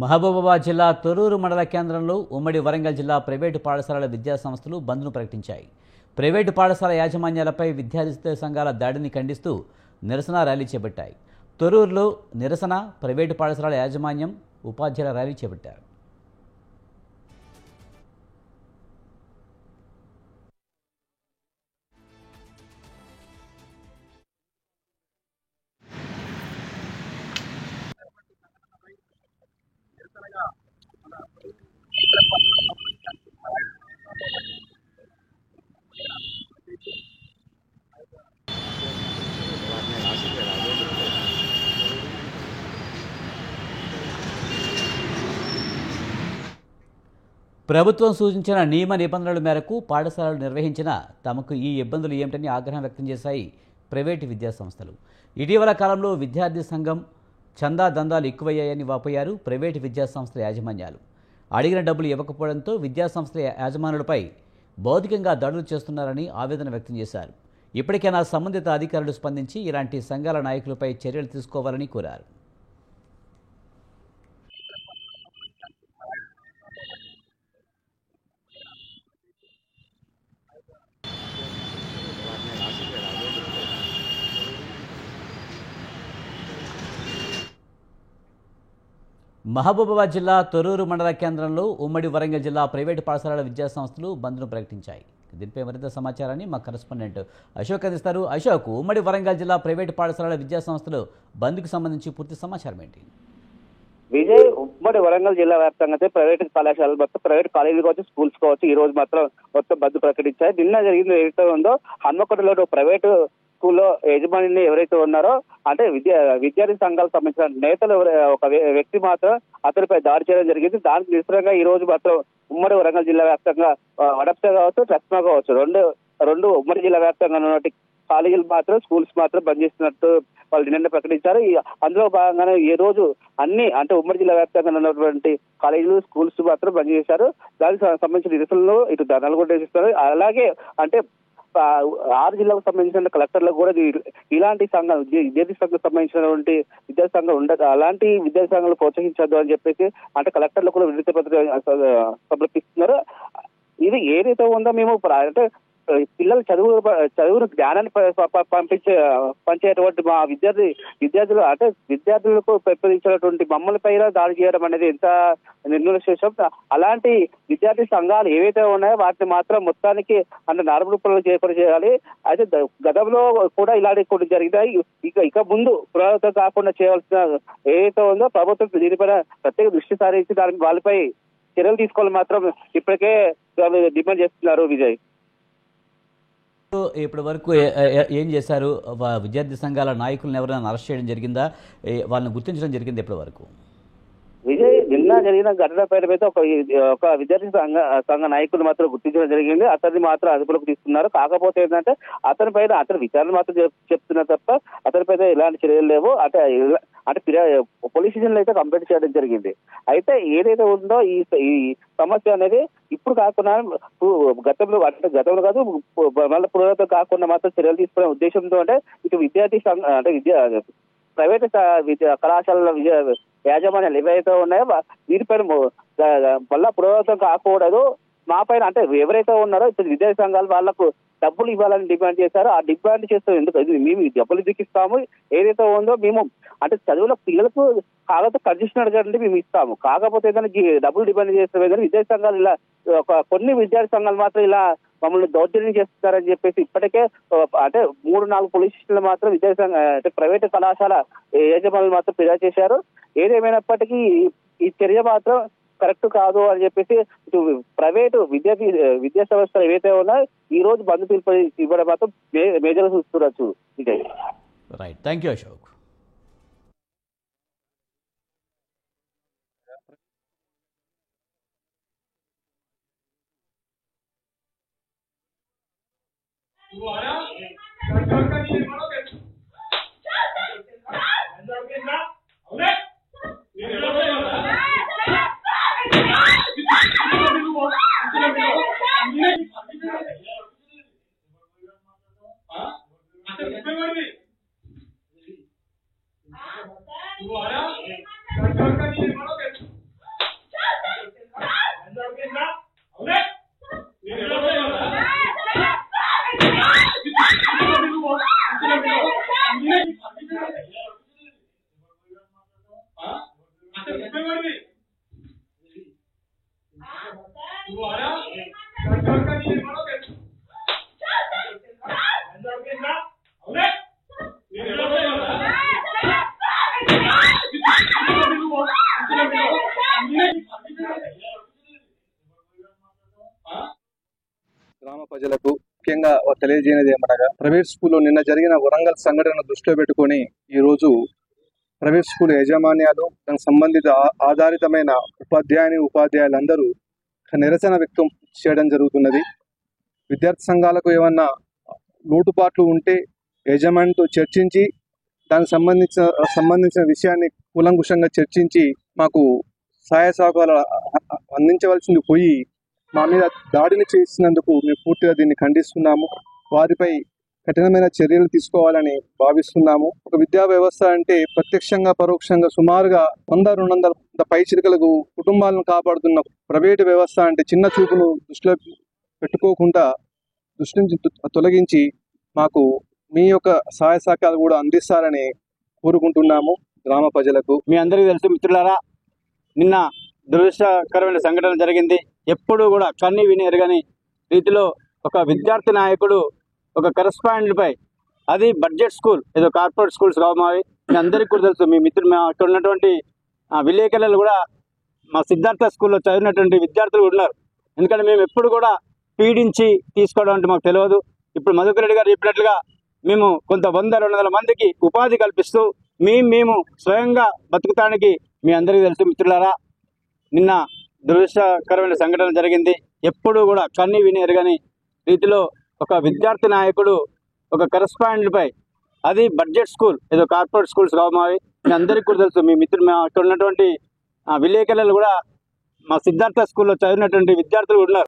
మహబూబాబాద్ జిల్లా తొర్రూరు మండల కేంద్రంలో ఉమ్మడి వరంగల్ జిల్లా ప్రైవేటు పాఠశాలల విద్యాసంస్థలు బంద్ను ప్రకటించాయి. ప్రైవేటు పాఠశాల యాజమాన్యాలపై విద్యార్థి సంఘాల దాడిని ఖండిస్తూ నిరసన ర్యాలీ చేపట్టాయి. తొర్రూరులో నిరసన, ప్రైవేటు పాఠశాలల యాజమాన్యం, ఉపాధ్యాయుల ర్యాలీ చేపట్టారు. ప్రభుత్వం సూచించిన నియమ నిబంధనల మేరకు పాఠశాలలు నిర్వహించిన తమకు ఈ ఇబ్బందులు ఏమిటని ఆగ్రహం వ్యక్తం చేశాయి ప్రైవేటు విద్యాసంస్థలు. ఇటీవల కాలంలో విద్యార్థి సంఘం చందా దందాలు ఎక్కువయ్యాయని వాపోయారు ప్రైవేటు విద్యాసంస్థల యాజమాన్యాలు. అడిగిన డబ్బులు ఇవ్వకపోవడంతో విద్యాసంస్థల యాజమానులపై భౌతికంగా దాడులు చేస్తున్నారని ఆవేదన వ్యక్తం చేశారు. ఇప్పటికైనా సంబంధిత అధికారులు స్పందించి ఇలాంటి సంఘాల నాయకులపై చర్యలు తీసుకోవాలని కోరారు. మహబూబాబాద్ జిల్లా తొర్రూరు మండల కేంద్రంలో ఉమ్మడి వరంగల్ జిల్లా ప్రైవేటు పాఠశాలల విద్యాసంస్థలు బంద్ను ప్రకటించాయి. దీనిపై మరింత సమాచారాన్ని మా కరెస్పాండెంట్ అశోక్ అందిస్తారు. అశోక్, ఉమ్మడి వరంగల్ జిల్లా ప్రైవేటు పాఠశాలల విద్యాసంస్థలు బంద్కు సంబంధించి పూర్తి సమాచారం ఏంటి? విజయ్, ఉమ్మడి వరంగల్ జిల్లా వ్యాప్తంగా అయితే ప్రైవేట్ కళాశాలలు మొత్తం, ప్రైవేట్ కాలేజీలు కావచ్చు, స్కూల్స్ కావచ్చు, ఈ రోజు మాత్రం మొత్తం బంద్ ప్రకటించాయి. నిన్న జరిగింది ఏదైతే ఉందో హన్మకొండలో ప్రైవేటు స్కూల్లో యజమాని ఎవరైతే ఉన్నారో, అంటే విద్యార్థి సంఘాలకు సంబంధించిన నేతలు ఒక వ్యక్తి మాత్రం అతనిపై దాడి చేయడం జరిగింది. దానికి నిరసనగా ఈ రోజు మాత్రం ఉమ్మడి వరంగల్ జిల్లా వ్యాప్తంగా వడప్స కావచ్చు, ట్రస్మా కావచ్చు, రెండు ఉమ్మడి జిల్లా వ్యాప్తంగా ఉన్నటువంటి కాలేజీలు మాత్రం, స్కూల్స్ మాత్రం బంద్ చేస్తున్నట్టు వాళ్ళు నిన్న ప్రకటించారు. అందులో భాగంగానే ఈ రోజు అన్ని, అంటే ఉమ్మడి జిల్లా వ్యాప్తంగా ఉన్నటువంటి కాలేజీలు, స్కూల్స్ మాత్రం బంద్ చేశారు. దానికి సంబంధించిన నిరసనలు ఇటు ధర్నాలు కూడా చేస్తున్నారు. అలాగే అంటే 6 జిల్లాకు సంబంధించిన కలెక్టర్లకు కూడా ఇలాంటి సంఘం, విద్యార్థి సంఘం సంబంధించినటువంటి విద్యార్థి సంఘం ఉండదు, అలాంటి విద్యార్థి సంఘాలు ప్రోత్సహించద్దు అని చెప్పేసి అంటే కలెక్టర్లు కూడా వినతి పత్రిక సమర్పిస్తున్నారు. ఇది ఏదైతే ఉందో మేము అంటే పిల్లలు చదువును జ్ఞానాన్ని పంచేటువంటి మా విద్యార్థులు అంటే విద్యార్థులకు పెంపొందించినటువంటి మమ్మల్ని పైన దాడి చేయడం అనేది ఎంత నిర్మూలశేషం. అలాంటి విద్యార్థి సంఘాలు ఏవైతే ఉన్నాయో వాటిని మాత్రం మొత్తానికి అంటే నార్మల్ చేపడి చేయాలి. అయితే గతంలో కూడా ఇలాంటి కొన్ని జరిగినాయి. ఇక ముందు పునరావృతం కాకుండా చేయవలసిన ఏదైతే ఉందో ప్రభుత్వం దీనిపైన ప్రత్యేక దృష్టి సారించి దానికి వాళ్ళపై చర్యలు తీసుకోవాలని మాత్రం ఇప్పటికే డిమాండ్ చేస్తున్నారు. విజయ్, ఇప్పటి వరకు ఏం చేశారు? విద్యార్థి సంఘాల నాయకులను ఎవరైనా అరెస్ట్ చేయడం జరిగిందా? వాళ్ళని గుర్తించడం జరిగింది ఇప్పటి వరకు? విజయ్, నిన్న జరిగిన ఘటన పైన అయితే ఒక విద్యార్థి సంఘ నాయకులు మాత్రం గుర్తించడం జరిగింది. అతన్ని మాత్రం అదుపులోకి తీసుకున్నారు. కాకపోతే ఏంటంటే అతని విచారణ మాత్రం చెప్తున్నారు తప్ప అతనిపైన ఎలాంటి చర్యలు లేవు. అంటే పోలీస్ స్టేషన్లో అయితే కంప్లైంట్ చేయడం జరిగింది. అయితే ఏదైతే ఉందో ఈ సమస్య అనేది ఇప్పుడు కాకుండా గతంలో కాదు, మళ్ళీ పునరావృతం కాకుండా మాత్రం చర్యలు తీసుకునే ఉద్దేశంతో అంటే ఇటు విద్యార్థి అంటే ప్రైవేట్ కళాశాలల యాజమాన్యాలు ఏవైతే ఉన్నాయో వీటిపైన మళ్ళా పునరావృతం కాకూడదు, మా పైన అంటే ఎవరైతే ఉన్నారో ఇప్పుడు విద్యార్థి సంఘాలు వాళ్లకు డబ్బులు ఇవ్వాలని డిమాండ్ చేశారు. ఆ డిమాండ్ చేస్తాం ఎందుకు మేము డబ్బులు దిక్కిస్తాము, ఏదైతే ఉందో మేము అంటే చదువుల పిల్లలకు కాకపోతే కండిషన్ అడగండి మేము ఇస్తాము, కాకపోతే ఏదైనా డబ్బులు డిమాండ్ చేస్తాం ఏదైనా విద్యార్థి సంఘాలు ఇలా కొన్ని విద్యార్థి సంఘాలు మాత్రం ఇలా మమ్మల్ని దౌర్జన్యం చేస్తున్నారని చెప్పేసి ఇప్పటికే అంటే 3-4 పోలీస్ స్టేషన్లు మాత్రం విద్యార్థి సంఘ అంటే ప్రైవేటు కళాశాల యజమానులు మాత్రం ఫిర్యాదు చేశారు. ఏదేమైనప్పటికీ ఈ చర్య మాత్రం కరెక్ట్ కాదు అని చెప్పేసి ఇటు ప్రైవేటు విద్యా సంస్థలు ఏవైతే ఉన్నాయో ఈ రోజు బంద్ పిలుపు ఇవ్వడం మాత్రం మేజర్ చూస్తున్నారు. Vijay, right, thank you Ashok. तुम्हारा గ్రామ ప్రజలకు ముఖ్యంగా తెలియజేయనిది ఏమనగా ప్రైవేట్ స్కూల్లో నిన్న జరిగిన వరంగల్ సంఘటన దృష్టిలో పెట్టుకొని ఈ రోజు ప్రైవేట్ స్కూల్ యాజమాన్యాలు దానికి సంబంధిత ఆధారితమైన ఉపాధ్యాయులందరూ నిరసన వ్యక్తం చేయడం జరుగుతున్నది. విద్యార్థి సంఘాలకు ఏమన్నా లోటుపాట్లు ఉంటే యజమానితో చర్చించి దానికి సంబంధించిన విషయాన్ని కూలంకుషంగా చర్చించి మాకు సహాయ సహకారాలు అందించవలసింది పోయి మా మీద దాడిని చేసినందుకు మేము పూర్తిగా దీన్ని ఖండిస్తున్నాము. వారిపై కఠినమైన చర్యలు తీసుకోవాలని భావిస్తున్నాము. ఒక విద్యా వ్యవస్థ అంటే ప్రత్యక్షంగా పరోక్షంగా సుమారుగా 100-200 పైచిలుకలకు కుటుంబాలను కాపాడుతున్న ప్రైవేటు వ్యవస్థ అంటే చిన్న చూపును దృష్టిలో పెట్టుకోకుండా దృష్టి నుంచి తొలగించి మాకు మీ యొక్క సహాయ సహకారాలు కూడా అందిస్తారని కోరుకుంటున్నాము. గ్రామ ప్రజలకు మీ అందరికీ తెలుసు మిత్రులారా, నిన్న దురదృష్టకరమైన సంఘటన జరిగింది. ఎప్పుడూ కూడా కన్ని విని ఎరగని రీతిలో ఒక విద్యార్థి నాయకుడు ఒక కరెస్పాండెంట్ పై, అది బడ్జెట్ స్కూల్, ఏదో కార్పొరేట్ స్కూల్స్ కావు మావి, మీ అందరికీ కూడా తెలుసు. మీ మిత్రులు అక్కడ ఉన్నటువంటి విలేకరులు కూడా మా సిద్ధార్థ స్కూల్లో చదివినటువంటి విద్యార్థులు ఉన్నారు. ఎందుకంటే మేము ఎప్పుడు కూడా పీడించి తీసుకోవడం అంటే మాకు తెలియదు. ఇప్పుడు మధుకర్ రెడ్డి గారు చెప్పినట్లుగా మేము కొంత 100-200 మందికి ఉపాధి కల్పిస్తూ మేము స్వయంగా బతుకుతానికి మీ అందరికీ తెలుసు మిత్రులారా, నిన్న దురదృష్టకరమైన సంఘటన జరిగింది. ఎప్పుడూ కూడా కన్ని విని ఎరగని రీతిలో ఒక విద్యార్థి నాయకుడు ఒక కరెస్పాండెంట్ పై, అది బడ్జెట్ స్కూల్, ఏదో కార్పొరేట్ స్కూల్స్ కావు మావి, మీ అందరికీ కూడా తెలుసు. మీ మిత్రులు అక్కడ ఉన్నటువంటి విలేకరులు కూడా మా సిద్ధార్థ స్కూల్లో చదివినటువంటి విద్యార్థులు ఉన్నారు.